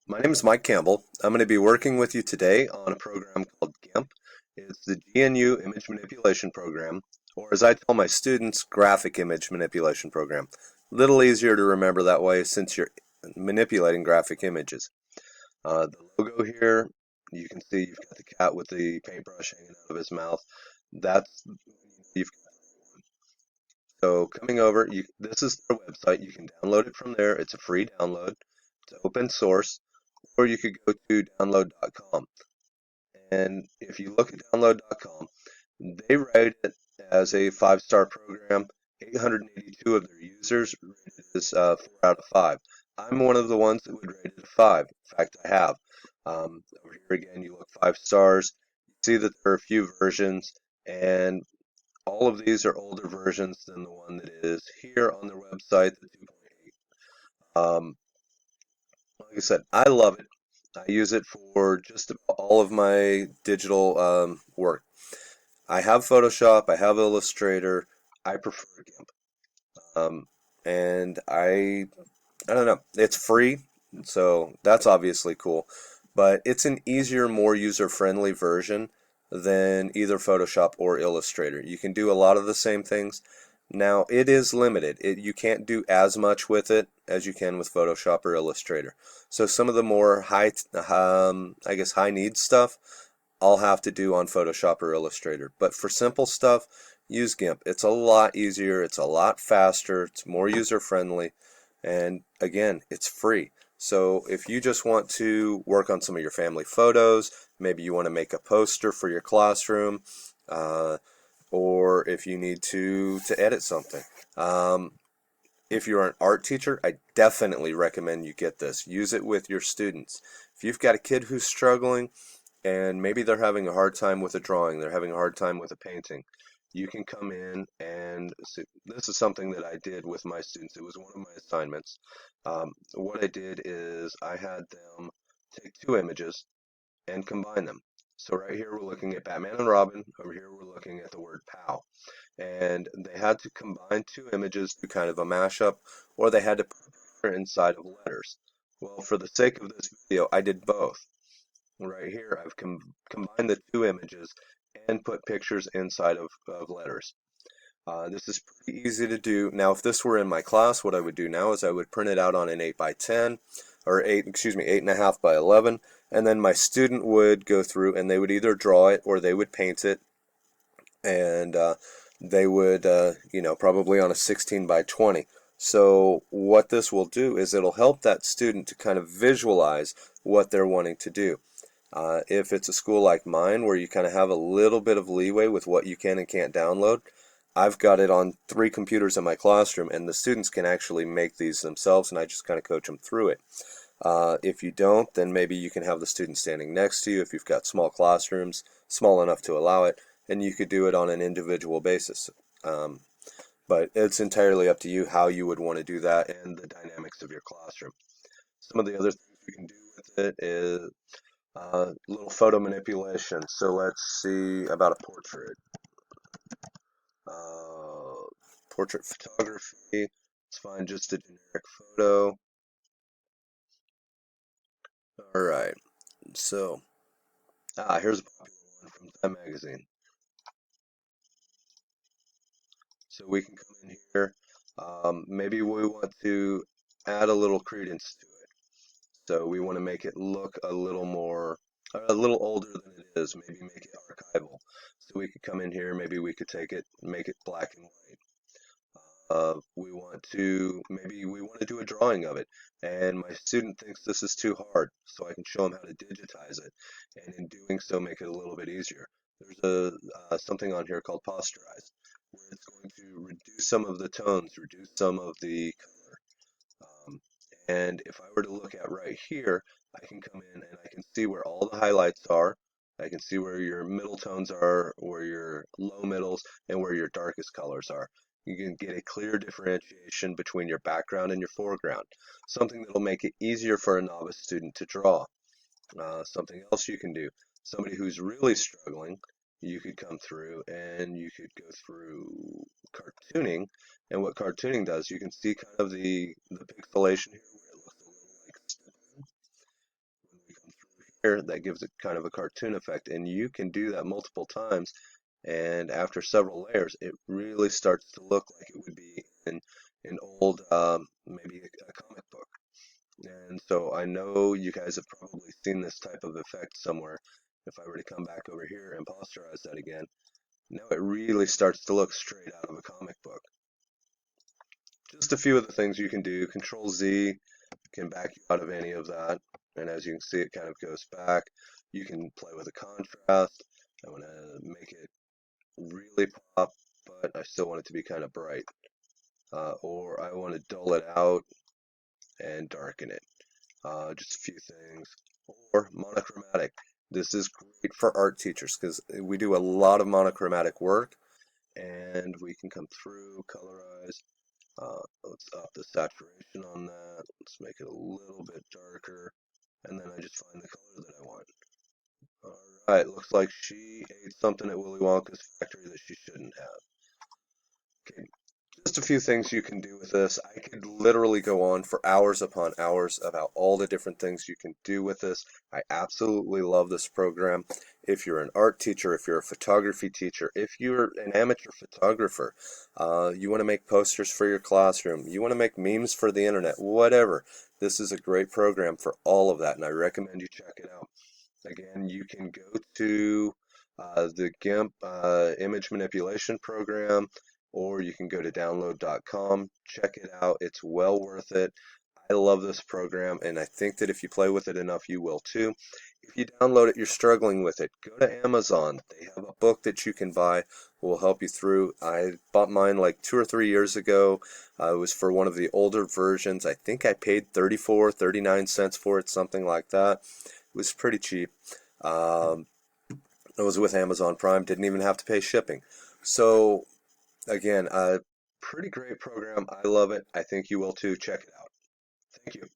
My name is Mike Campbell. I'm going to be working with you today on a program called GIMP. It's the GNU Image Manipulation Program, or as I tell my students, Graphic Image Manipulation Program. Little easier to remember that way since you're manipulating graphic images. The logo here, you can see you've got the cat with the paintbrush hanging out of his mouth. That's you've so coming over, this is their website. You can download it from there. It's a free download. It's open source, or you could go to download.com. And if you look at download.com, they rate it as a five-star program. 882 of their users rated this 4 out of 5. I'm one of the ones that would rate it a 5. In fact, I have. Over here again, you look 5 stars. You see that there are a few versions, and all of these are older versions than the one that is here on their website, the 2.8. Like I said, I love it. I use it for just about all of my digital work. I have Photoshop, I have Illustrator. I prefer GIMP. Um, and I don't know, it's free, so that's obviously cool. But it's an easier, more user-friendly version than either Photoshop or Illustrator. You can do a lot of the same things. Now, it is limited. You can't do as much with it as you can with Photoshop or Illustrator. So some of the more I guess high need stuff, I'll have to do on Photoshop or Illustrator. But for simple stuff, use GIMP. It's a lot easier, it's a lot faster, it's more user friendly, and again, it's free. So if you just want to work on some of your family photos, maybe you want to make a poster for your classroom, uh, or if you need to edit something. If you're an art teacher, I definitely recommend you get this. Use it with your students. If you've got a kid who's struggling, and maybe they're having a hard time with a drawing, they're having a hard time with a painting, you can come in and so this is something that I did with my students. It was one of my assignments. What I did is I had them take two images and combine them. So right here we're looking at Batman and Robin. Over here we're looking at the word pal. And they had to combine two images to kind of a mashup, or they had to put a picture inside of letters. Well, for the sake of this video, I did both. Right here, I've combined the two images and put pictures inside of letters. This is pretty easy to do. Now, if this were in my class, what I would do now is I would print it out on an 8 by 10 or 8.5 by 11, and then my student would go through and they would either draw it or they would paint it, and they would, probably on a 16 by 20. So what this will do is it'll help that student to kind of visualize what they're wanting to do. If it's a school like mine where you kind of have a little bit of leeway with what you can and can't download, I've got it on 3 computers in my classroom, and the students can actually make these themselves, and I just kind of coach them through it. If you don't, then maybe you can have the student standing next to you if you've got small classrooms, small enough to allow it, and you could do it on an individual basis. Um, but it's entirely up to you how you would want to do that and the dynamics of your classroom. Some of the other things you can do with it is little photo manipulation. So let's see about a portrait. Uh, Portrait photography. Let's find just a generic photo. All right. So, here's a popular one from Time Magazine. So we can come in here. Maybe we want to add a little credence to it. So we want to make it look a little older than it is. Maybe make it archival. So we could come in here. Maybe we could make it black and white. Maybe we want to do a drawing of it, and my student thinks this is too hard, so I can show them how to digitize it, and in doing so, make it a little bit easier. There's something on here called posterize, where it's going to reduce some of the tones, reduce some of the color. And if I were to look at right here, I can come in and I can see where all the highlights are. I can see where your middle tones are, where your low middles, and where your darkest colors are. You can get a clear differentiation between your background and your foreground, something that'll make it easier for a novice student to draw. Something else you can do, somebody who's really struggling, you could come through and you could go through cartooning. And what cartooning does, you can see kind of the pixelation here where it looks a little like stippling. layer that gives it kind of a cartoon effect, and you can do that multiple times, and after several layers it really starts to look like it would be in an old maybe a comic book. And so I know you guys have probably seen this type of effect somewhere. If I were to come back over here and posterize that again, now it really starts to look straight out of a comic book. Just a few of the things you can do. Control Z can back you out of any of that. And as you can see, it kind of goes back. You can play with the contrast. I want to make it really pop, but I still want it to be kind of bright. Or I want to dull it out and darken it. Just a few things. Or monochromatic. This is great for art teachers because we do a lot of monochromatic work, and we can come through, colorize. Let's up the saturation on that. Let's make it a little bit darker, and then I just find the color that I want. Alright, looks like she ate something at Willy Wonka's factory that she shouldn't have. Okay, just a few things you can do with this. I could literally go on for hours upon hours about all the different things you can do with this. I absolutely love this program. If you're an art teacher, if you're a photography teacher, if you're an amateur photographer, you want to make posters for your classroom, you want to make memes for the internet, whatever. This is a great program for all of that, and I recommend you check it out. Again, you can go to the GIMP image manipulation program, or you can go to download.com, check it out. It's well worth it. I love this program, and I think that if you play with it enough, you will too. If you download it, you're struggling with it, go to Amazon. They have a book that you can buy, will help you through. I bought mine like 2 or 3 years ago. It was for one of the older versions. I think I paid 34, 39 cents for it, something like that. It was pretty cheap. Um, it was with Amazon Prime, didn't even have to pay shipping. So again, a pretty great program. I love it. I think you will too. Check it out. Thank you.